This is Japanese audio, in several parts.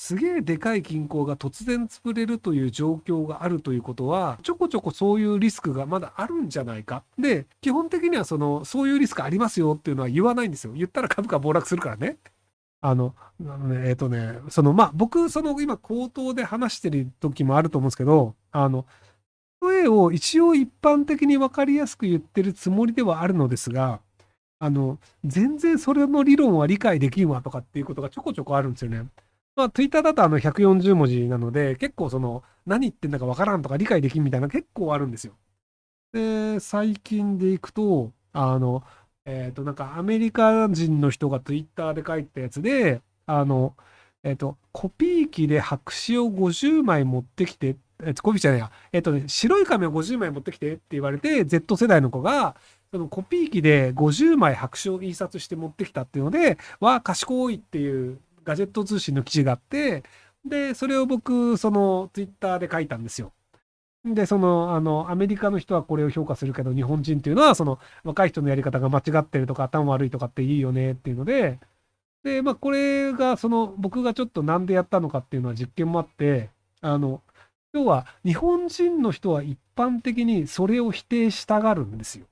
すげえでかい銀行が突然潰れるという状況があるということは、ちょこちょこそういうリスクがまだあるんじゃないか。で、基本的にはそういうリスクありますよっていうのは言わないんですよ。言ったら株価暴落するからね。僕、今、口頭で話してる時もあると思うんですけど、声を一応一般的に分かりやすく言ってるつもりではあるのですが、全然それの理論は理解できんわとかっていうことがちょこちょこあるんですよね。まあ、Twitter だと140文字なので、結構何言ってんだか分からんとか理解できんみたいな結構あるんですよ。で、最近でいくと、なんかアメリカ人の人が Twitter で書いたやつで、コピー機で白紙を50枚持ってきて、コピーじゃないや、白い紙を50枚持ってきてって言われて、Z 世代の子が、そのコピー機で50枚白紙を印刷して持ってきたっていうので、わあ、賢いっていうガジェット通信の記事があって、で、それを僕、Twitter で書いたんですよ。で、アメリカの人はこれを評価するけど、日本人っていうのは、若い人のやり方が間違ってるとか、頭悪いとかっていいよねっていうので、で、まあ、これが、僕がちょっとなんでやったのかっていうのは実験もあって、あの、要は、日本人の人は一般的にそれを否定したがるんですよ。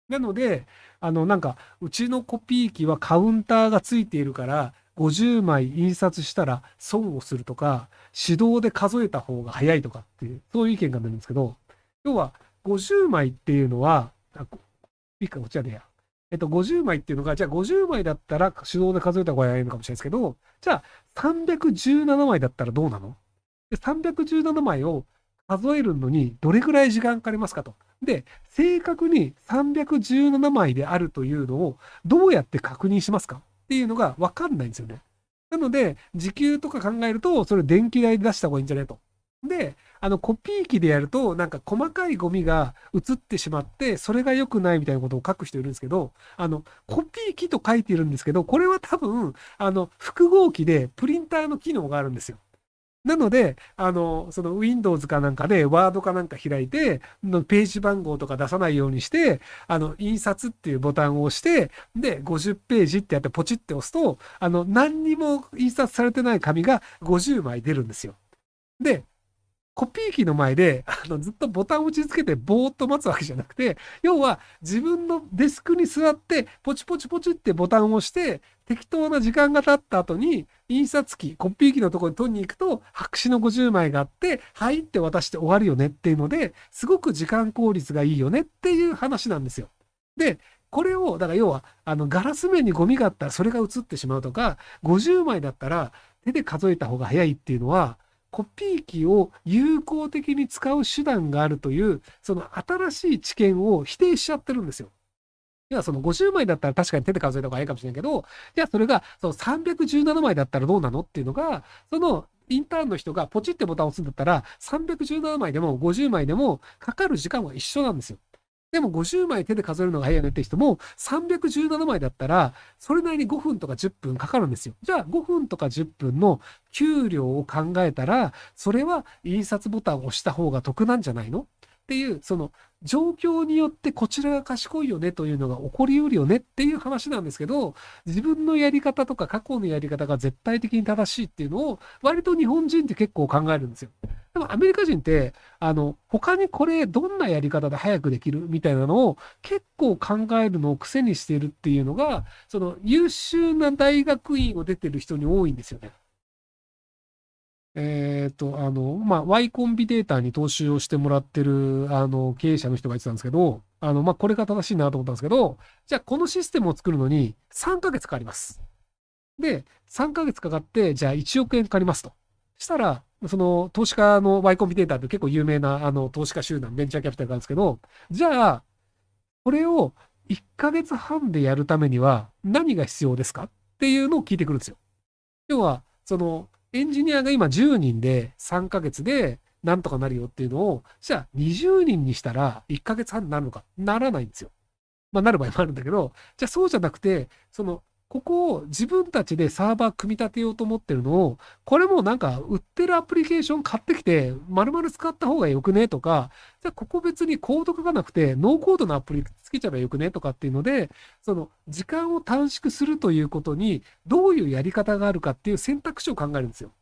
なので、なんか、うちのコピー機はカウンターがついているから、50枚印刷したら損をするとか、手動で数えた方が早いとかっていう、そういう意見が出るんですけど、要は、50枚っていうのは、いいか、こっちはねや。50枚っていうのが、じゃあ50枚だったら手動で数えた方が早いのかもしれないですけど、じゃあ317枚だったらどうなの？で、317枚を数えるのにどれぐらい時間かかりますかと。で、正確に317枚であるというのをどうやって確認しますかっていうのがわかんないんですよね。なので、時給とか考えると、それ電気代で出した方がいいんじゃないと。で、コピー機でやると、なんか細かいゴミが移ってしまって、それが良くないみたいなことを書く人いるんですけど、コピー機と書いているんですけど、これは多分、複合機でプリンターの機能があるんですよ。なので、Windows かなんかで、Word かなんか開いて、ページ番号とか出さないようにして、印刷っていうボタンを押して、で、50ページってやってポチって押すと、何にも印刷されてない紙が50枚出るんですよ。で、コピー機の前で、ずっとボタンを打ち付けてぼーっと待つわけじゃなくて、要は自分のデスクに座って、ポチポチポチってボタンを押して、適当な時間が経った後に、印刷機、コピー機のところに取りに行くと、白紙の50枚があって、はいって渡して終わるよねっていうので、すごく時間効率がいいよねっていう話なんですよ。で、これを、だから要は、ガラス面にゴミがあったらそれが映ってしまうとか、50枚だったら手で数えた方が早いっていうのは、コピー機を有効的に使う手段があるという、その新しい知見を否定しちゃってるんですよ。いや、その50枚だったら確かに手で数えた方がいいかもしれないけど、じゃあそれがその317枚だったらどうなのっていうのが、インターンの人がポチってボタンを押すんだったら、317枚でも50枚でもかかる時間は一緒なんですよ。でも50枚手で数えるのが早いよねって人も317枚だったらそれなりに5分とか10分かかるんですよ。じゃあ5分とか10分の給料を考えたらそれは印刷ボタンを押した方が得なんじゃないのっていうその状況によってこちらが賢いよねというのが起こりうるよねっていう話なんですけど、自分のやり方とか過去のやり方が絶対的に正しいっていうのを割と日本人って結構考えるんですよ。でもアメリカ人って、他にこれどんなやり方で早くできるみたいなのを結構考えるのを癖にしているっていうのが、その優秀な大学院を出てる人に多いんですよね。Y コンビデータに投資をしてもらってる、経営者の人が言ってたんですけど、これが正しいなと思ったんですけど、じゃあこのシステムを作るのに3ヶ月かかります。で、3ヶ月かかって、じゃあ1億円かかりますと。したら、その投資家の Y コンビデータって結構有名な投資家集団、ベンチャーキャピタルなんですけど、じゃあ、これを1ヶ月半でやるためには何が必要ですかっていうのを聞いてくるんですよ。要は、エンジニアが今10人で3ヶ月でなんとかなるよっていうのを、じゃあ20人にしたら1ヶ月半になるのかならないんですよ。まあ、なる場合もあるんだけど、じゃあそうじゃなくて、ここを自分たちでサーバー組み立てようと思ってるのを、これもなんか売ってるアプリケーション買ってきて、丸々使った方がよくねとか、じゃあここ別にコード書かなくて、ノーコードのアプリつけちゃえばよくねとかっていうので、時間を短縮するということに、どういうやり方があるかっていう選択肢を考えるんですよ。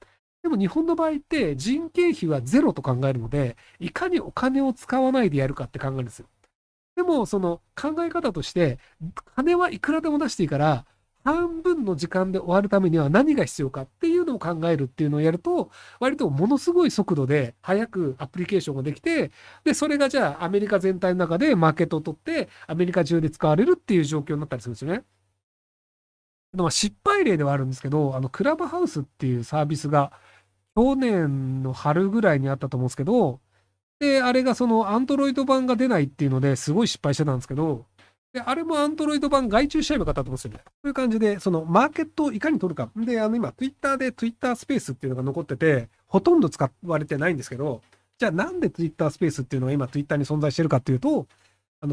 でも日本の場合って人件費はゼロと考えるので、いかにお金を使わないでやるかって考えるんですよ。でも、その考え方として、金はいくらでも出していいから、半分の時間で終わるためには何が必要かっていうのを考えるっていうのをやると、割とものすごい速度で早くアプリケーションができて、で、それがじゃあアメリカ全体の中でマーケットを取って、アメリカ中で使われるっていう状況になったりするんですよね。でも失敗例ではあるんですけど、クラブハウスっていうサービスが去年の春ぐらいにあったと思うんですけど、で、あれがそのアンドロイド版が出ないっていうのですごい失敗してたんですけど、で、あれもアンドロイド版外注しちゃえばよかったと思うんですよね。そういう感じで、そのマーケットをいかに取るか。で、今、Twitter で Twitter スペースっていうのが残ってて、ほとんど使われてないんですけど、じゃあなんで Twitter スペースっていうのが今 Twitter に存在してるかっていうと、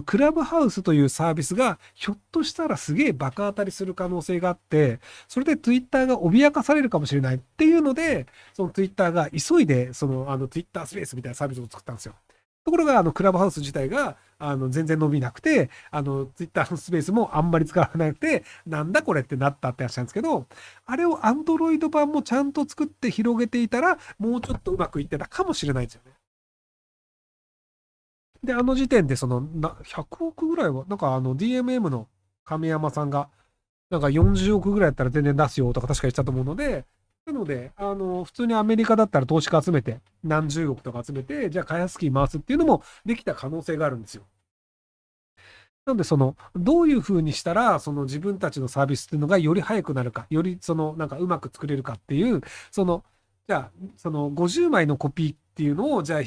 クラブハウスというサービスが、ひょっとしたらすげえバカ当たりする可能性があって、それで Twitter が脅かされるかもしれないっていうので、その Twitter が急いで、Twitter スペースみたいなサービスを作ったんですよ。ところが、クラブハウス自体が、全然伸びなくて、Twitter のスペースもあんまり使わなくて、なんだこれってなったって話なんですけど、あれを Android 版もちゃんと作って広げていたら、もうちょっとうまくいってたかもしれないですよね。で、あの時点で100億ぐらいは、なんかDMM の亀山さんが、なんか40億ぐらいやったら全然出すよとか確か言ってたと思うので、なので、普通にアメリカだったら投資家集めて、何十億とか集めて、じゃあ開発費回すっていうのもできた可能性があるんですよ。なので、どういうふうにしたら、自分たちのサービスっていうのがより早くなるか、よりなんかうまく作れるかっていう、その、じゃあ、50枚のコピーっていうのを、じゃあ、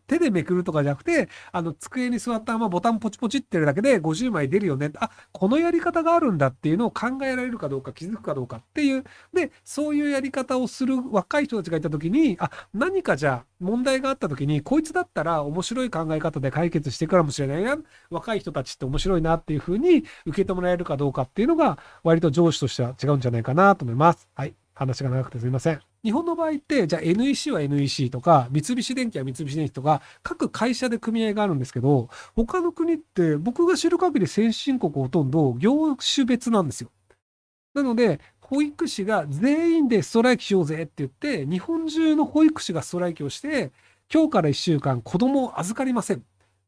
手でめくるとかじゃなくて、机に座ったままボタンポチポチってるだけで50枚出るよね。あ、このやり方があるんだっていうのを考えられるかどうか、気づくかどうかっていう。で、そういうやり方をする若い人たちがいたときに、あ、何かじゃあ問題があったときに、こいつだったら面白い考え方で解決していくかもしれないな。若い人たちって面白いなっていうふうに受け止められるかどうかっていうのが、割と上司としては違うんじゃないかなと思います。はい。話が長くてすみません。日本の場合って、じゃあ NEC は NEC とか、三菱電機は三菱電機とか、各会社で組合があるんですけど、他の国って僕が知る限り先進国ほとんど業種別なんですよ。なので、保育士が全員でストライキしようぜって言って、日本中の保育士がストライキをして、今日から1週間子供を預かりません。っ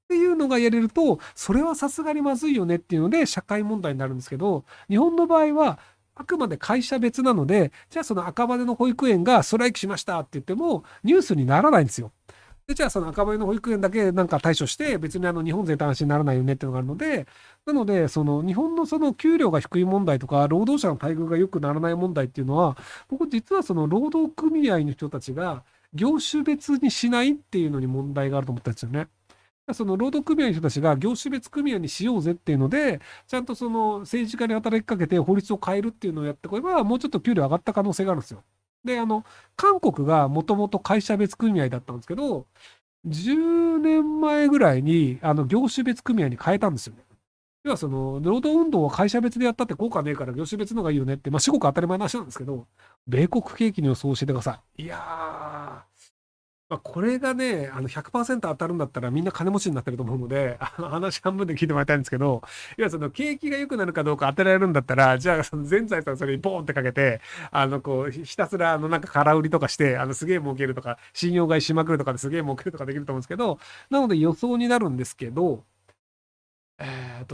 ていうのがやれると、それはさすがにまずいよねっていうので、社会問題になるんですけど、日本の場合は、あくまで会社別なので、じゃあその赤羽の保育園がストライキしましたって言っても、ニュースにならないんですよ。で、じゃあその赤羽の保育園だけなんか対処して、別に日本全体の話にならないよねっていうのがあるので、なので、日本のその給料が低い問題とか、労働者の待遇が良くならない問題っていうのは、僕実はその労働組合の人たちが業種別にしないっていうのに問題があると思ったんですよね。その労働組合の人たちが業種別組合にしようぜっていうので、ちゃんとその政治家に働きかけて法律を変えるっていうのをやってこれば、もうちょっと給料上がった可能性があるんですよ。で、韓国がもともと会社別組合だったんですけど、10年前ぐらいに、業種別組合に変えたんですよね。要は労働運動は会社別でやったって効果ねえから業種別の方がいいよねって、まあ、至極当たり前の話なんですけど、米国景気の予想を教えてください。いやー、まあ、これがね、100%当たるんだったらみんな金持ちになってると思うので、話半分で聞いてもらいたいんですけど、要は景気が良くなるかどうか当てられるんだったら、じゃあその全財産それにポーンってかけて、ひたすらなんか空売りとかして、すげえ儲けるとか、信用買いしまくるとかですげえ儲けるとかできると思うんですけど、なので予想になるんですけど、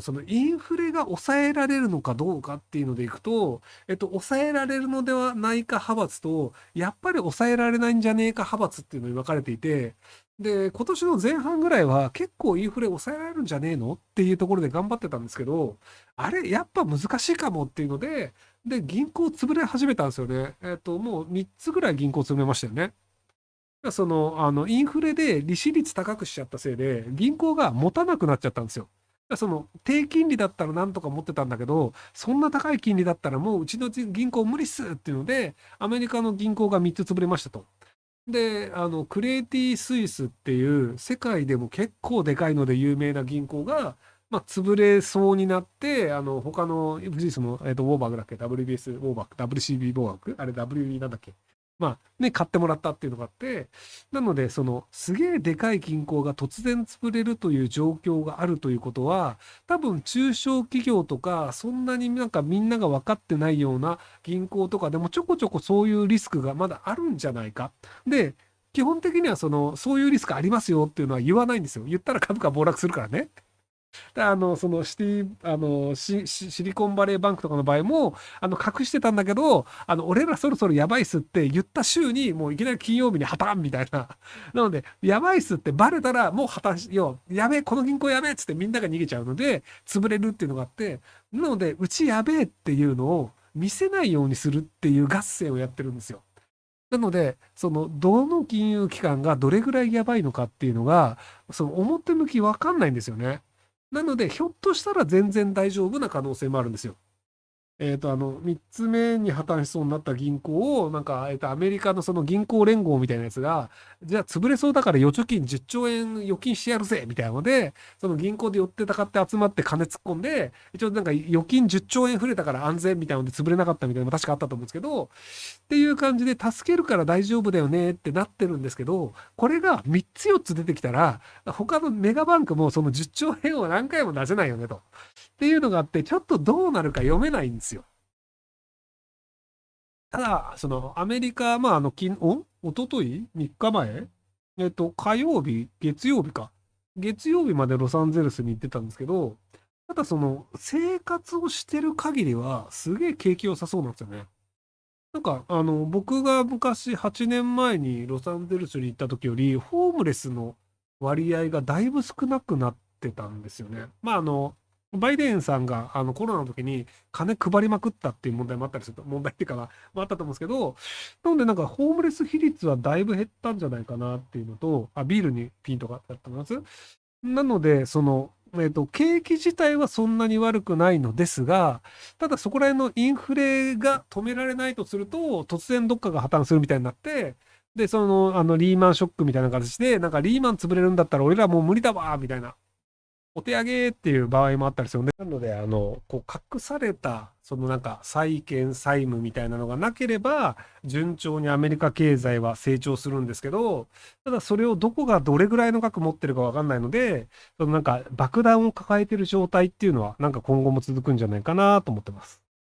そのインフレが抑えられるのかどうかっていうのでいくと、抑えられるのではないか派閥と、やっぱり抑えられないんじゃねえか派閥っていうのに分かれていて、で、今年の前半ぐらいは結構インフレ抑えられるんじゃねえのっていうところで頑張ってたんですけど、あれ、やっぱ難しいかもっていうので、で、銀行潰れ始めたんですよね。もう3つぐらい銀行潰れましたよね。インフレで利子率高くしちゃったせいで、銀行が持たなくなっちゃったんですよ。低金利だったらなんとか持ってたんだけど、そんな高い金利だったらもううちの銀行無理っすっていうので、アメリカの銀行が3つ潰れましたと。で、クレイティ・スイスっていう世界でも結構でかいので有名な銀行が、まあ、潰れそうになって、他の富士スの、ウォーバーグだっけ ?WBS ウォーバーグ、WCB ウォーバーグあれ WB なんだっけまあね、買ってもらったっていうのがあって、なので、すげえでかい銀行が突然潰れるという状況があるということは、多分中小企業とか、そんなになんかみんなが分かってないような銀行とかでもちょこちょこそういうリスクがまだあるんじゃないか。で、基本的にはそういうリスクありますよっていうのは言わないんですよ。言ったら株価暴落するからね。で、そのシティ、シリコンバレーバンクとかの場合も、隠してたんだけど、俺らそろそろやばいっすって言った週に、もういきなり金曜日に破綻みたいな。なので、やばいっすってバレたら、もう破綻し、やべえ、この銀行やべえっつってみんなが逃げちゃうので、潰れるっていうのがあって、なので、うちやべえっていうのを見せないようにするっていう合戦をやってるんですよ。なので、どの金融機関がどれぐらいやばいのかっていうのが、表向きわかんないんですよね。なので、ひょっとしたら全然大丈夫な可能性もあるんですよ。3つ目に破綻しそうになった銀行を、なんか、アメリカのその銀行連合みたいなやつが、じゃあ潰れそうだから預貯金10兆円預金してやるぜみたいなので、その銀行で寄ってたかって集まって金突っ込んで、一応なんか預金10兆円増えたから安全みたいなので潰れなかったみたいなのも確かあったと思うんですけど、っていう感じで助けるから大丈夫だよねってなってるんですけど、これが3つ4つ出てきたら、他のメガバンクもその10兆円を何回も出せないよねと。っていうのがあって、ちょっとどうなるか読めないんですよ。ただ、アメリカ、まあ、おととい ?3 日前火曜日、月曜日か。月曜日までロサンゼルスに行ってたんですけど、ただ生活をしてる限りは、すげえ景気良さそうなんですよね。なんか、僕が昔8年前にロサンゼルスに行った時より、ホームレスの割合がだいぶ少なくなってたんですよね。まあ、バイデンさんがコロナの時に金配りまくったっていう問題もあったりすると、問題っていうかあったと思うんですけど、なのでなんかホームレス比率はだいぶ減ったんじゃないかなっていうのと、ビールにピンとかだったと思います。なので、景気自体はそんなに悪くないのですが、ただそこら辺のインフレが止められないとすると、突然どっかが破綻するみたいになって、で、リーマンショックみたいな形で、なんかリーマン潰れるんだったら俺らもう無理だわみたいなお手上げっていう場合もあったりするので、なので、こう隠された、なんか債券、債務みたいなのがなければ、順調にアメリカ経済は成長するんですけど、ただそれをどこがどれぐらいの額持ってるかわかんないので、なんか爆弾を抱えてる状態っていうのは、なんか今後も続くんじゃないかなと思ってます。